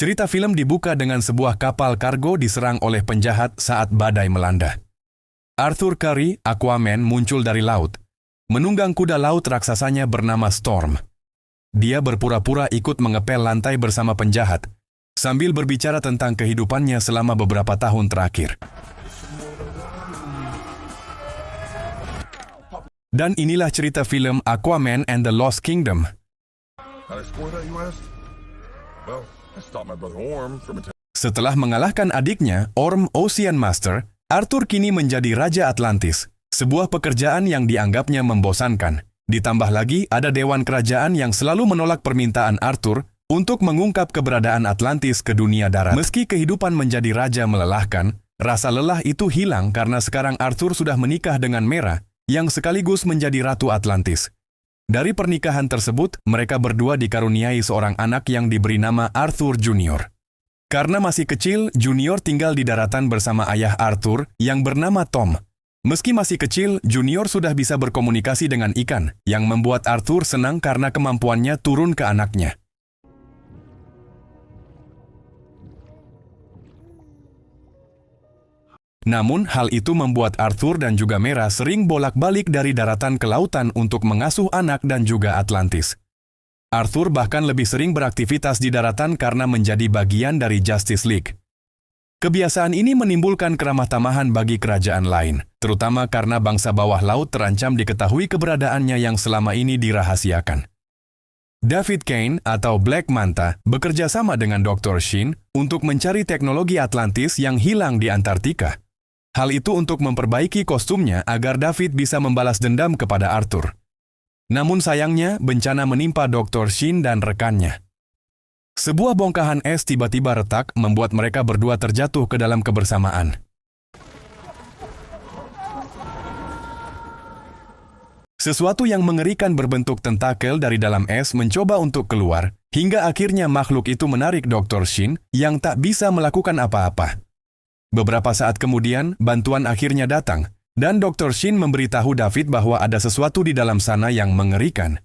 Cerita film dibuka dengan sebuah kapal kargo diserang oleh penjahat saat badai melanda. Arthur Curry, Aquaman, muncul dari laut, menunggang kuda laut raksasanya bernama Storm. Dia berpura-pura ikut mengepel lantai bersama penjahat, sambil berbicara tentang kehidupannya selama beberapa tahun terakhir. Dan inilah cerita film Aquaman and the Lost Kingdom. Setelah mengalahkan adiknya, Orm Ocean Master, Arthur kini menjadi Raja Atlantis, sebuah pekerjaan yang dianggapnya membosankan. Ditambah lagi ada Dewan Kerajaan yang selalu menolak permintaan Arthur untuk mengungkap keberadaan Atlantis ke dunia darat. Meski kehidupan menjadi raja melelahkan, rasa lelah itu hilang karena sekarang Arthur sudah menikah dengan Mera, yang sekaligus menjadi Ratu Atlantis. Dari pernikahan tersebut, mereka berdua dikaruniai seorang anak yang diberi nama Arthur Junior. Karena masih kecil, Junior tinggal di daratan bersama ayah Arthur yang bernama Tom. Meski masih kecil, Junior sudah bisa berkomunikasi dengan ikan, yang membuat Arthur senang karena kemampuannya turun ke anaknya. Namun, hal itu membuat Arthur dan juga Mera sering bolak-balik dari daratan ke lautan untuk mengasuh anak dan juga Atlantis. Arthur bahkan lebih sering beraktivitas di daratan karena menjadi bagian dari Justice League. Kebiasaan ini menimbulkan keramah tamahan bagi kerajaan lain, terutama karena bangsa bawah laut terancam diketahui keberadaannya yang selama ini dirahasiakan. David Kane atau Black Manta bekerja sama dengan Dr. Shin untuk mencari teknologi Atlantis yang hilang di Antartika. Hal itu untuk memperbaiki kostumnya agar David bisa membalas dendam kepada Arthur. Namun sayangnya, bencana menimpa Dr. Shin dan rekannya. Sebuah bongkahan es tiba-tiba retak membuat mereka berdua terjatuh ke dalam kebersamaan. Sesuatu yang mengerikan berbentuk tentakel dari dalam es mencoba untuk keluar, hingga akhirnya makhluk itu menarik Dr. Shin yang tak bisa melakukan apa-apa. Beberapa saat kemudian, bantuan akhirnya datang, dan Dr. Shin memberitahu David bahwa ada sesuatu di dalam sana yang mengerikan.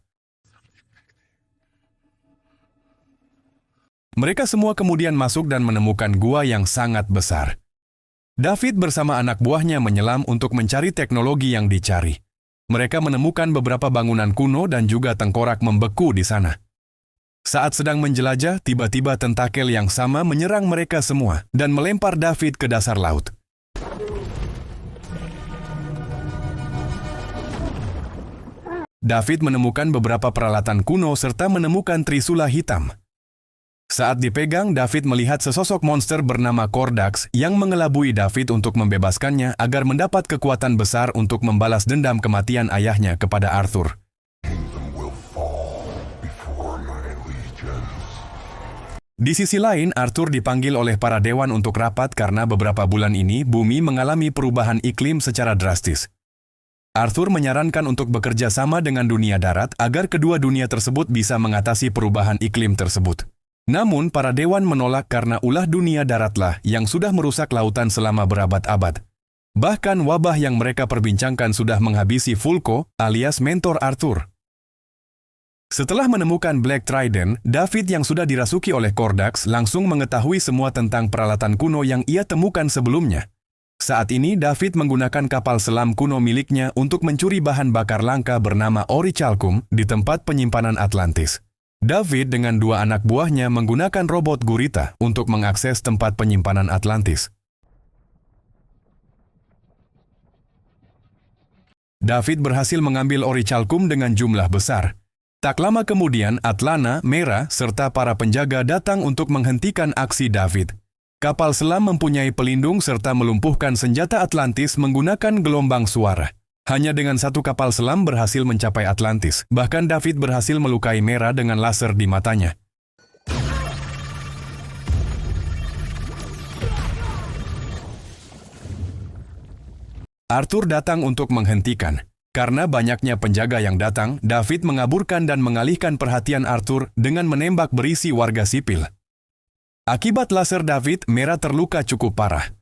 Mereka semua kemudian masuk dan menemukan gua yang sangat besar. David bersama anak buahnya menyelam untuk mencari teknologi yang dicari. Mereka menemukan beberapa bangunan kuno dan juga tengkorak membeku di sana. Saat sedang menjelajah, tiba-tiba tentakel yang sama menyerang mereka semua dan melempar David ke dasar laut. David menemukan beberapa peralatan kuno serta menemukan trisula hitam. Saat dipegang, David melihat sesosok monster bernama Kordax yang mengelabui David untuk membebaskannya agar mendapat kekuatan besar untuk membalas dendam kematian ayahnya kepada Arthur. Di sisi lain, Arthur dipanggil oleh para dewan untuk rapat karena beberapa bulan ini bumi mengalami perubahan iklim secara drastis. Arthur menyarankan untuk bekerja sama dengan dunia darat agar kedua dunia tersebut bisa mengatasi perubahan iklim tersebut. Namun, para dewan menolak karena ulah dunia daratlah yang sudah merusak lautan selama berabad-abad. Bahkan wabah yang mereka perbincangkan sudah menghabisi Vulko alias mentor Arthur. Setelah menemukan Black Trident, David yang sudah dirasuki oleh Kordax langsung mengetahui semua tentang peralatan kuno yang ia temukan sebelumnya. Saat ini, David menggunakan kapal selam kuno miliknya untuk mencuri bahan bakar langka bernama Orichalcum di tempat penyimpanan Atlantis. David dengan dua anak buahnya menggunakan robot gurita untuk mengakses tempat penyimpanan Atlantis. David berhasil mengambil Orichalcum dengan jumlah besar. Tak lama kemudian, Atlana, Mera, serta para penjaga datang untuk menghentikan aksi David. Kapal selam mempunyai pelindung serta melumpuhkan senjata Atlantis menggunakan gelombang suara. Hanya dengan satu kapal selam berhasil mencapai Atlantis. Bahkan David berhasil melukai Mera dengan laser di matanya. Arthur datang untuk menghentikan. Karena banyaknya penjaga yang datang, David mengaburkan dan mengalihkan perhatian Arthur dengan menembak berisi warga sipil. Akibat laser David, Mera terluka cukup parah.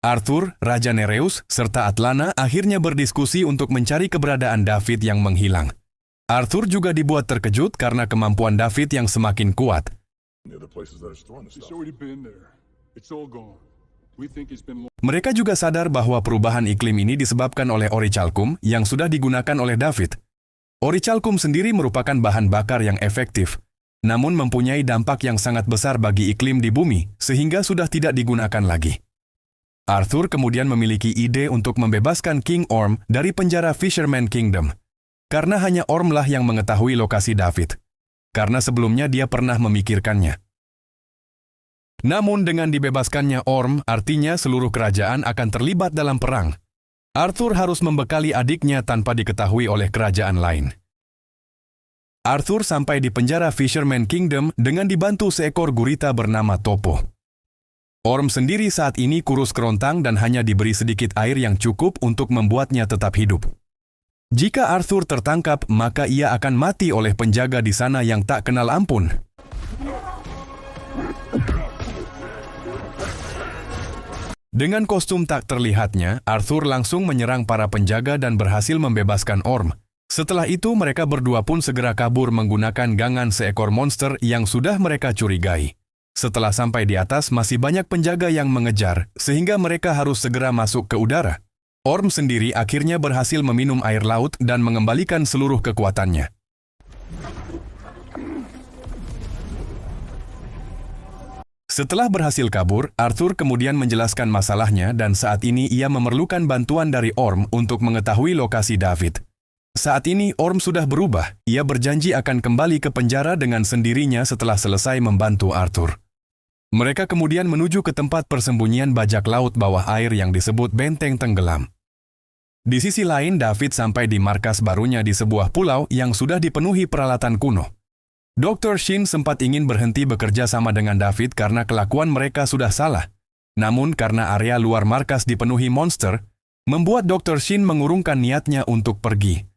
Arthur, Raja Nereus, serta Atlana akhirnya berdiskusi untuk mencari keberadaan David yang menghilang. Arthur juga dibuat terkejut karena kemampuan David yang semakin kuat. The other places that are storing the It's stuff. already been there. It's all gone. We think it's been Mereka juga sadar bahwa perubahan iklim ini disebabkan oleh orichalcum yang sudah digunakan oleh David. Orichalcum sendiri merupakan bahan bakar yang efektif, namun mempunyai dampak yang sangat besar bagi iklim di bumi, sehingga sudah tidak digunakan lagi. Arthur kemudian memiliki ide untuk membebaskan King Orm dari penjara Fisherman Kingdom, karena hanya Orm lah yang mengetahui lokasi David, karena sebelumnya dia pernah memikirkannya. Namun dengan dibebaskannya Orm, artinya seluruh kerajaan akan terlibat dalam perang. Arthur harus membekali adiknya tanpa diketahui oleh kerajaan lain. Arthur sampai di penjara Fisherman Kingdom dengan dibantu seekor gurita bernama Topo. Orm sendiri saat ini kurus kerontang dan hanya diberi sedikit air yang cukup untuk membuatnya tetap hidup. Jika Arthur tertangkap, maka ia akan mati oleh penjaga di sana yang tak kenal ampun. Dengan kostum tak terlihatnya, Arthur langsung menyerang para penjaga dan berhasil membebaskan Orm. Setelah itu, mereka berdua pun segera kabur menggunakan gangan seekor monster yang sudah mereka curigai. Setelah sampai di atas, masih banyak penjaga yang mengejar, sehingga mereka harus segera masuk ke udara. Orm sendiri akhirnya berhasil meminum air laut dan mengembalikan seluruh kekuatannya. Setelah berhasil kabur, Arthur kemudian menjelaskan masalahnya dan saat ini ia memerlukan bantuan dari Orm untuk mengetahui lokasi David. Saat ini Orm sudah berubah, ia berjanji akan kembali ke penjara dengan sendirinya setelah selesai membantu Arthur. Mereka kemudian menuju ke tempat persembunyian bajak laut bawah air yang disebut Benteng Tenggelam. Di sisi lain, David sampai di markas barunya di sebuah pulau yang sudah dipenuhi peralatan kuno. Dr. Shin sempat ingin berhenti bekerja sama dengan David karena kelakuan mereka sudah salah. Namun karena area luar markas dipenuhi monster, membuat Dr. Shin mengurungkan niatnya untuk pergi.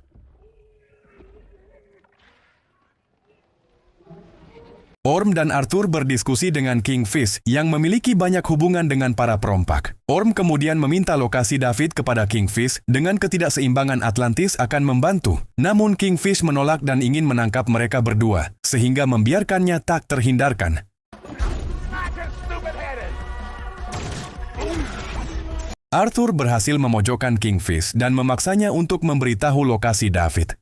Orm dan Arthur berdiskusi dengan King Fish yang memiliki banyak hubungan dengan para perompak. Orm kemudian meminta lokasi David kepada King Fish dengan ketidakseimbangan Atlantis akan membantu. Namun King Fish menolak dan ingin menangkap mereka berdua, sehingga membiarkannya tak terhindarkan. Arthur berhasil memojokkan King Fish dan memaksanya untuk memberitahu lokasi David.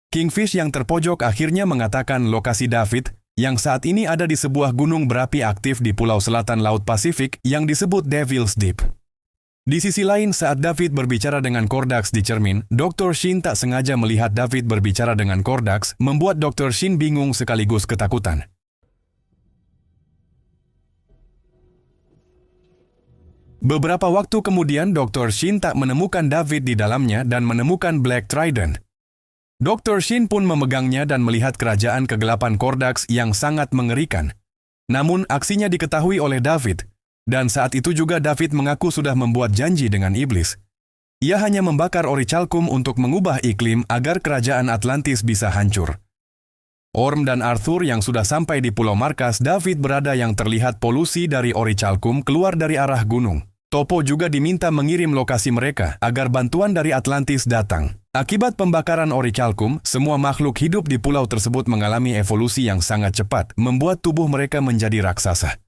King Fish yang terpojok akhirnya mengatakan lokasi David yang saat ini ada di sebuah gunung berapi aktif di pulau selatan Laut Pasifik yang disebut Devil's Deep. Di sisi lain, saat David berbicara dengan Kordax di cermin, Dr. Shin tak sengaja melihat David berbicara dengan Kordax, membuat Dr. Shin bingung sekaligus ketakutan. Beberapa waktu kemudian, Dr. Shin tak menemukan David di dalamnya dan menemukan Black Trident. Dr. Shin pun memegangnya dan melihat kerajaan kegelapan Kordax yang sangat mengerikan. Namun aksinya diketahui oleh David, dan saat itu juga David mengaku sudah membuat janji dengan iblis. Ia hanya membakar orichalcum untuk mengubah iklim agar kerajaan Atlantis bisa hancur. Orm dan Arthur yang sudah sampai di pulau markas David berada yang terlihat polusi dari orichalcum keluar dari arah gunung. Topo juga diminta mengirim lokasi mereka agar bantuan dari Atlantis datang. Akibat pembakaran orichalcum, semua makhluk hidup di pulau tersebut mengalami evolusi yang sangat cepat, membuat tubuh mereka menjadi raksasa.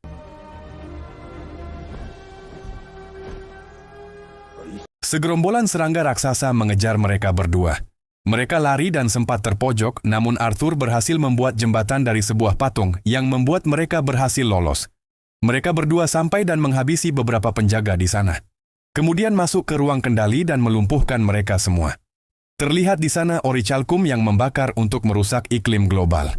Segerombolan serangga raksasa mengejar mereka berdua. Mereka lari dan sempat terpojok, namun Arthur berhasil membuat jembatan dari sebuah patung yang membuat mereka berhasil lolos. Mereka berdua sampai dan menghabisi beberapa penjaga di sana. Kemudian masuk ke ruang kendali dan melumpuhkan mereka semua. Terlihat di sana orichalcum yang membakar untuk merusak iklim global.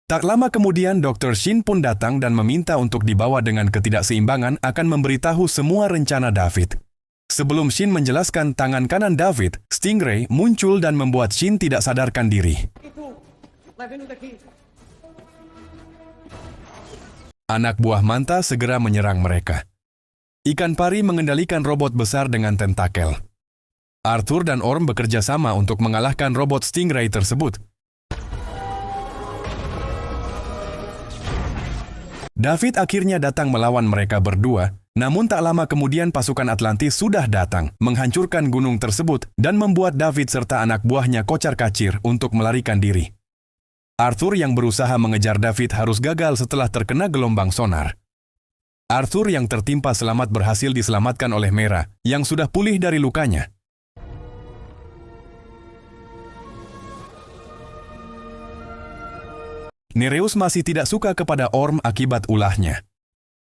Tak lama kemudian, Dr. Shin pun datang dan meminta untuk dibawa dengan ketidakseimbangan akan memberitahu semua rencana David. Sebelum Shin menjelaskan tangan kanan David, Stingray muncul dan membuat Shin tidak sadarkan diri. Anak buah Manta segera menyerang mereka. Ikan pari mengendalikan robot besar dengan tentakel. Arthur dan Orm bekerja sama untuk mengalahkan robot Stingray tersebut. David akhirnya datang melawan mereka berdua, Namun tak lama kemudian pasukan Atlantis sudah datang, menghancurkan gunung tersebut dan membuat David serta anak buahnya kocar-kacir untuk melarikan diri. Arthur yang berusaha mengejar David harus gagal setelah terkena gelombang sonar. Arthur yang tertimpa selamat berhasil diselamatkan oleh Mera, yang sudah pulih dari lukanya. Nereus masih tidak suka kepada Orm akibat ulahnya.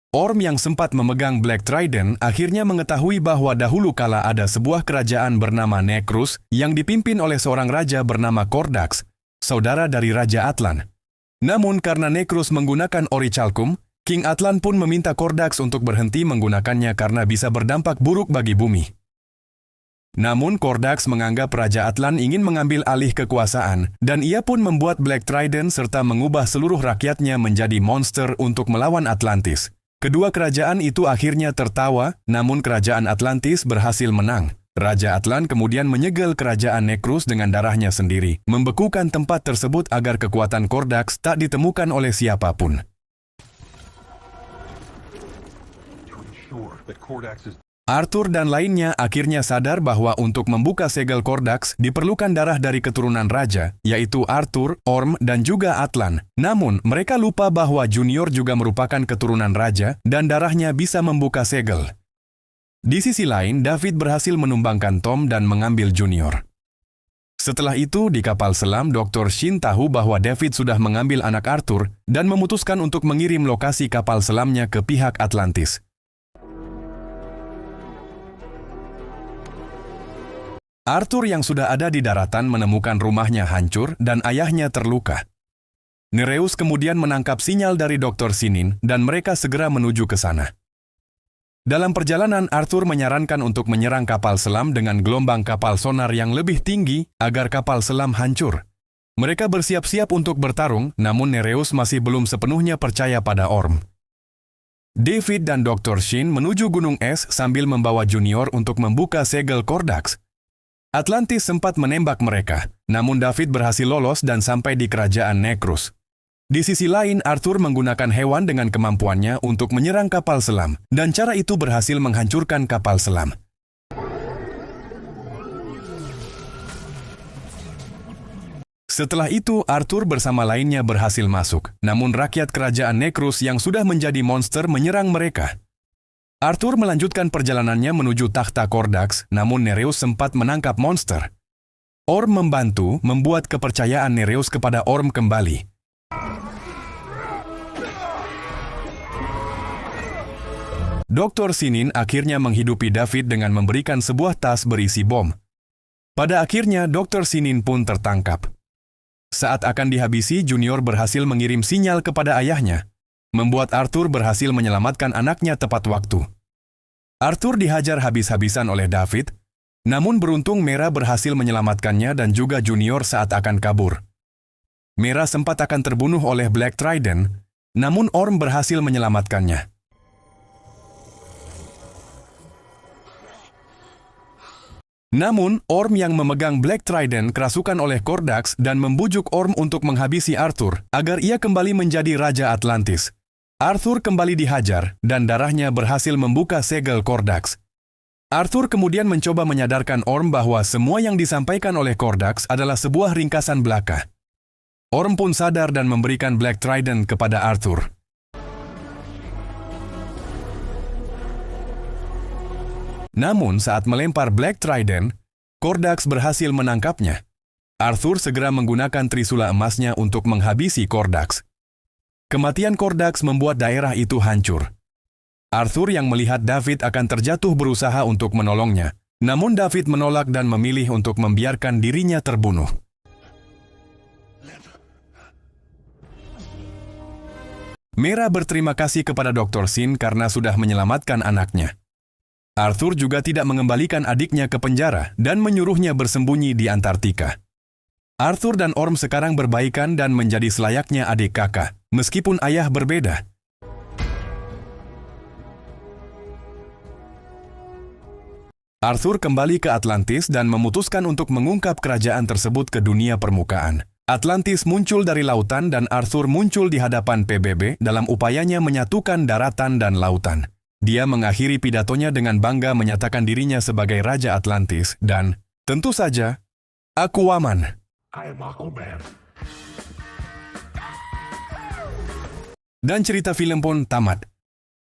Orm yang sempat memegang Black Trident akhirnya mengetahui bahwa dahulu kala ada sebuah kerajaan bernama Necrus yang dipimpin oleh seorang raja bernama Kordax, saudara dari Raja Atlan. Namun karena Necrus menggunakan Orichalcum, King Atlan pun meminta Kordax untuk berhenti menggunakannya karena bisa berdampak buruk bagi bumi. Namun Kordax menganggap Raja Atlan ingin mengambil alih kekuasaan dan ia pun membuat Black Trident serta mengubah seluruh rakyatnya menjadi monster untuk melawan Atlantis. Kedua kerajaan itu akhirnya tertawa, namun kerajaan Atlantis berhasil menang. Raja Atlan kemudian menyegel kerajaan Necrus dengan darahnya sendiri, membekukan tempat tersebut agar kekuatan Kordax tak ditemukan oleh siapapun. Arthur dan lainnya akhirnya sadar bahwa untuk membuka segel Kordax diperlukan darah dari keturunan raja, yaitu Arthur, Orm, dan juga Atlan. Namun, mereka lupa bahwa Junior juga merupakan keturunan raja dan darahnya bisa membuka segel. Di sisi lain, David berhasil menumbangkan Tom dan mengambil Junior. Setelah itu, di kapal selam, Dr. Shin tahu bahwa David sudah mengambil anak Arthur dan memutuskan untuk mengirim lokasi kapal selamnya ke pihak Atlantis. Arthur yang sudah ada di daratan menemukan rumahnya hancur dan ayahnya terluka. Nereus kemudian menangkap sinyal dari Dr. Sinin dan mereka segera menuju ke sana. Dalam perjalanan, Arthur menyarankan untuk menyerang kapal selam dengan gelombang kapal sonar yang lebih tinggi agar kapal selam hancur. Mereka bersiap-siap untuk bertarung, namun Nereus masih belum sepenuhnya percaya pada Orm. David dan Dr. Shin menuju Gunung Es sambil membawa Junior untuk membuka segel Kordax. Atlantis sempat menembak mereka, namun David berhasil lolos dan sampai di kerajaan Necrus. Di sisi lain, Arthur menggunakan hewan dengan kemampuannya untuk menyerang kapal selam, dan cara itu berhasil menghancurkan kapal selam. Setelah itu, Arthur bersama lainnya berhasil masuk, namun rakyat kerajaan Necrus yang sudah menjadi monster menyerang mereka. Arthur melanjutkan perjalanannya menuju takhta Kordax, namun Nereus sempat menangkap monster. Orm membantu membuat kepercayaan Nereus kepada Orm kembali. Dr. Sinin akhirnya menghidupi David dengan memberikan sebuah tas berisi bom. Pada akhirnya, Dr. Sinin pun tertangkap. Saat akan dihabisi, Junior berhasil mengirim sinyal kepada ayahnya, membuat Arthur berhasil menyelamatkan anaknya tepat waktu. Arthur dihajar habis-habisan oleh David, namun beruntung Mera berhasil menyelamatkannya dan juga Junior saat akan kabur. Mera sempat akan terbunuh oleh Black Trident, namun Orm berhasil menyelamatkannya. Namun, Orm yang memegang Black Trident kerasukan oleh Kordax dan membujuk Orm untuk menghabisi Arthur agar ia kembali menjadi Raja Atlantis. Arthur kembali dihajar dan darahnya berhasil membuka segel Kordax. Arthur kemudian mencoba menyadarkan Orm bahwa semua yang disampaikan oleh Kordax adalah sebuah ringkasan belaka. Orm pun sadar dan memberikan Black Trident kepada Arthur. Namun saat melempar Black Trident, Kordax berhasil menangkapnya. Arthur segera menggunakan trisula emasnya untuk menghabisi Kordax. Kematian Kordax membuat daerah itu hancur. Arthur yang melihat David akan terjatuh berusaha untuk menolongnya, namun David menolak dan memilih untuk membiarkan dirinya terbunuh. Mera berterima kasih kepada Dr. Shin karena sudah menyelamatkan anaknya. Arthur juga tidak mengembalikan adiknya ke penjara dan menyuruhnya bersembunyi di Antartika. Arthur dan Orm sekarang berbaikan dan menjadi selayaknya adik kakak, meskipun ayah berbeda. Arthur kembali ke Atlantis dan memutuskan untuk mengungkap kerajaan tersebut ke dunia permukaan. Atlantis muncul dari lautan dan Arthur muncul di hadapan PBB dalam upayanya menyatukan daratan dan lautan. Dia mengakhiri pidatonya dengan bangga menyatakan dirinya sebagai Raja Atlantis dan, tentu saja, Aquaman. I am Aquaman. Dan cerita film pun tamat.